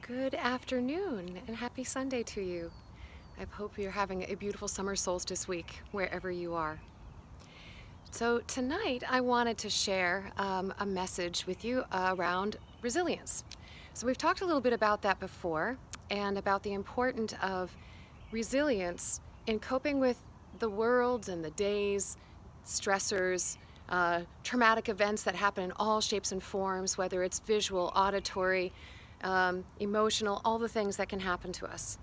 Good afternoon and happy Sunday to you. I hope you're having a beautiful summer solstice week wherever you are. So tonight I wanted to share a message with you around resilience. So we've talked a little bit about that before and about the importance of resilience in coping with the world and the days, stressors, traumatic events that happen in all shapes and forms, whether it's visual, auditory, emotional, all the things that can happen to us.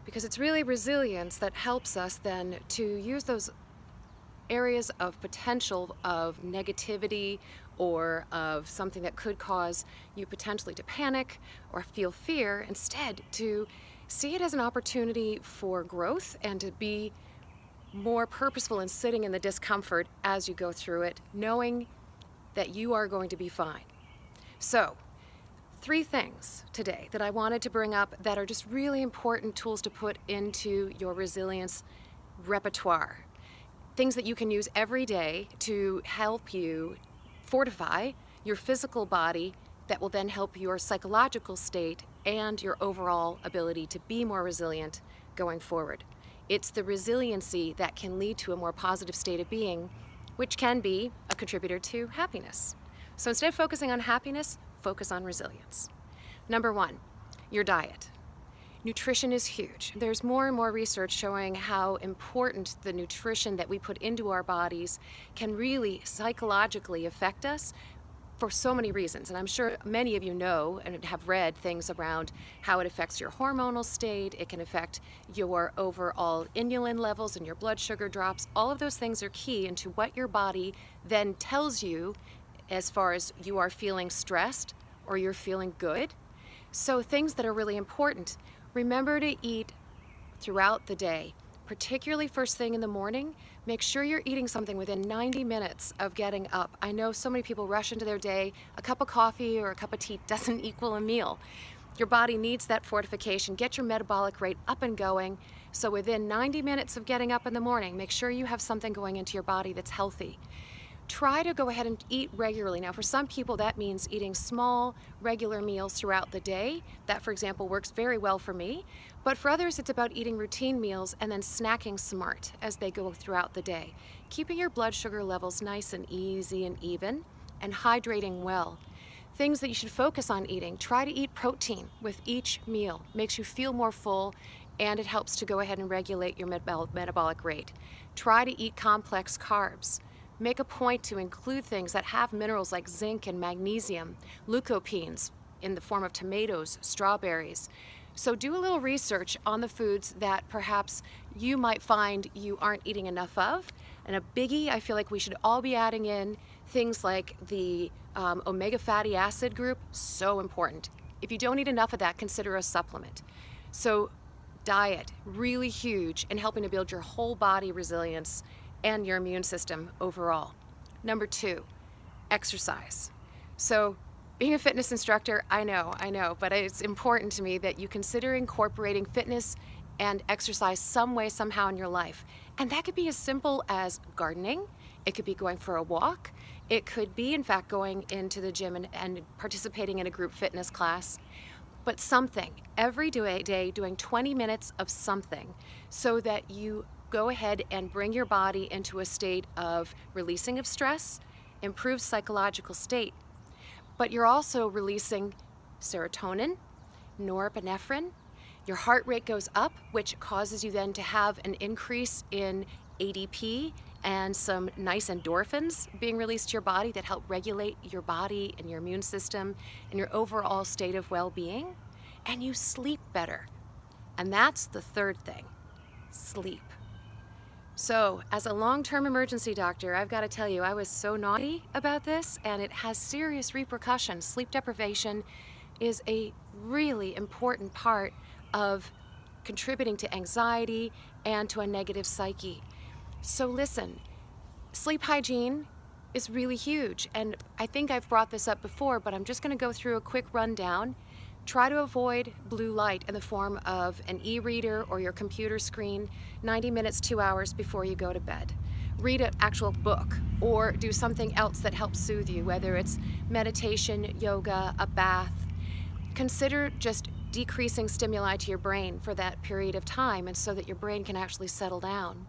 Because it's really resilience that helps us then to use those areas of potential of negativity or of something that could cause you potentially to panic or feel fear, instead to see it as an opportunity for growth and to be more purposeful in sitting in the discomfort as you go through it, knowing that you are going to be fine. So, 3 things today that I wanted to bring up that are just really important tools to put into your resilience repertoire. Things that you can use every day to help you fortify your physical body that will then help your psychological state and your overall ability to be more resilient going forward. It's the resiliency that can lead to a more positive state of being, which can be a contributor to happiness. So instead of focusing on happiness, focus on resilience. Number 1, your diet. Nutrition is huge. There's more and more research showing how important the nutrition that we put into our bodies can really psychologically affect us for so many reasons. And I'm sure many of you know and have read things around how it affects your hormonal state. It can affect your overall inulin levels and your blood sugar drops. All of those things are key into what your body then tells you as far as you are feeling stressed or you're feeling good. So things that are really important. Remember to eat throughout the day, particularly first thing in the morning. Make sure you're eating something within 90 minutes of getting up. I know so many people rush into their day. A cup of coffee or a cup of tea doesn't equal a meal. Your body needs that fortification. Get your metabolic rate up and going. So within 90 minutes of getting up in the morning, make sure you have something going into your body that's healthy. Try to go ahead and eat regularly. Now, for some people, that means eating small, regular meals throughout the day. That, for example, works very well for me. But for others, it's about eating routine meals and then snacking smart as they go throughout the day. Keeping your blood sugar levels nice and easy and even, and hydrating well. Things that you should focus on eating. Try to eat protein with each meal. Makes you feel more full, and it helps to go ahead and regulate your metabolic rate. Try to eat complex carbs. Make a point to include things that have minerals like zinc and magnesium, lycopenes in the form of tomatoes, strawberries. So do a little research on the foods that perhaps you might find you aren't eating enough of. And a biggie, I feel like we should all be adding in things like the omega fatty acid group, so important. If you don't eat enough of that, consider a supplement. So diet, really huge in helping to build your whole body resilience and your immune system overall. Number 2, exercise. So being a fitness instructor, I know, but it's important to me that you consider incorporating fitness and exercise some way, somehow in your life. And that could be as simple as gardening. It could be going for a walk. It could be, in fact, going into the gym and participating in a group fitness class. But something, every day, doing 20 minutes of something so that you go ahead and bring your body into a state of releasing of stress, improved psychological state. But you're also releasing serotonin, norepinephrine. Your heart rate goes up, which causes you then to have an increase in ADP and some nice endorphins being released to your body that help regulate your body and your immune system and your overall state of well-being. And you sleep better. And that's the 3rd thing, sleep. So, as a long-term emergency doctor, I've got to tell you, I was so naughty about this, and it has serious repercussions. Sleep deprivation is a really important part of contributing to anxiety and to a negative psyche. So listen, sleep hygiene is really huge, and I think I've brought this up before, but I'm just going to go through a quick rundown. Try to avoid blue light in the form of an e-reader or your computer screen 90 minutes, 2 hours before you go to bed. Read an actual book or do something else that helps soothe you, whether it's meditation, yoga, a bath. consider just decreasing stimuli to your brain for that period of time and so that your brain can actually settle down.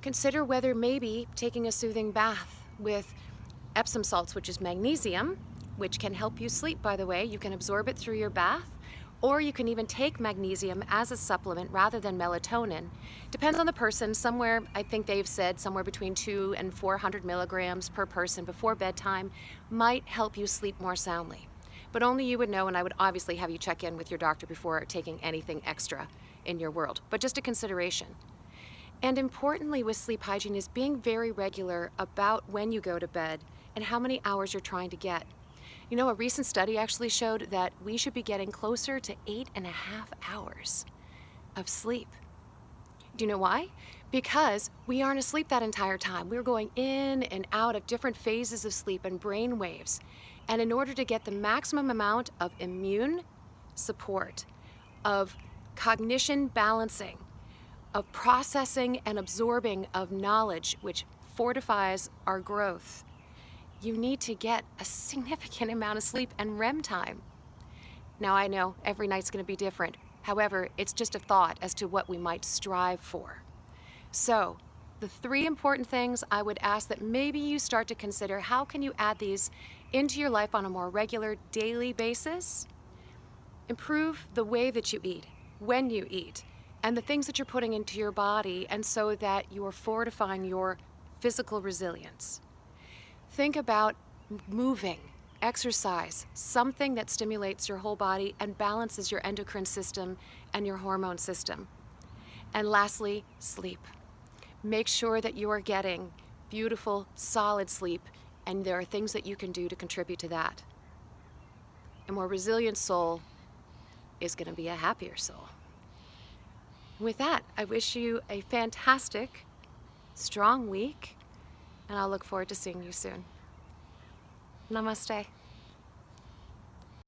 Consider whether maybe taking a soothing bath with Epsom salts, which is magnesium, which can help you sleep, by the way. You can absorb it through your bath, or you can even take magnesium as a supplement rather than melatonin. Depends on the person. Somewhere, I think they've said somewhere between 200 and 400 milligrams per person before bedtime might help you sleep more soundly. But only you would know, and I would obviously have you check in with your doctor before taking anything extra in your world, but just a consideration. And importantly with sleep hygiene is being very regular about when you go to bed and how many hours you're trying to get. You know, a recent study actually showed that we should be getting closer to 8.5 hours of sleep. Do you know why? Because we aren't asleep that entire time. We're going in and out of different phases of sleep and brain waves. And in order to get the maximum amount of immune support, of cognition balancing, of processing and absorbing of knowledge, which fortifies our growth, you need to get a significant amount of sleep and REM time. Now, I know every night's going to be different. However, it's just a thought as to what we might strive for. So, the 3 important things I would ask that maybe you start to consider: how can you add these into your life on a more regular daily basis? Improve the way that you eat, when you eat, and the things that you're putting into your body, and so that you are fortifying your physical resilience. Think about moving, exercise, something that stimulates your whole body and balances your endocrine system and your hormone system. And lastly, sleep. Make sure that you are getting beautiful, solid sleep, and there are things that you can do to contribute to that. A more resilient soul is going to be a happier soul. With that, I wish you a fantastic, strong week, and I'll look forward to seeing you soon. Namaste.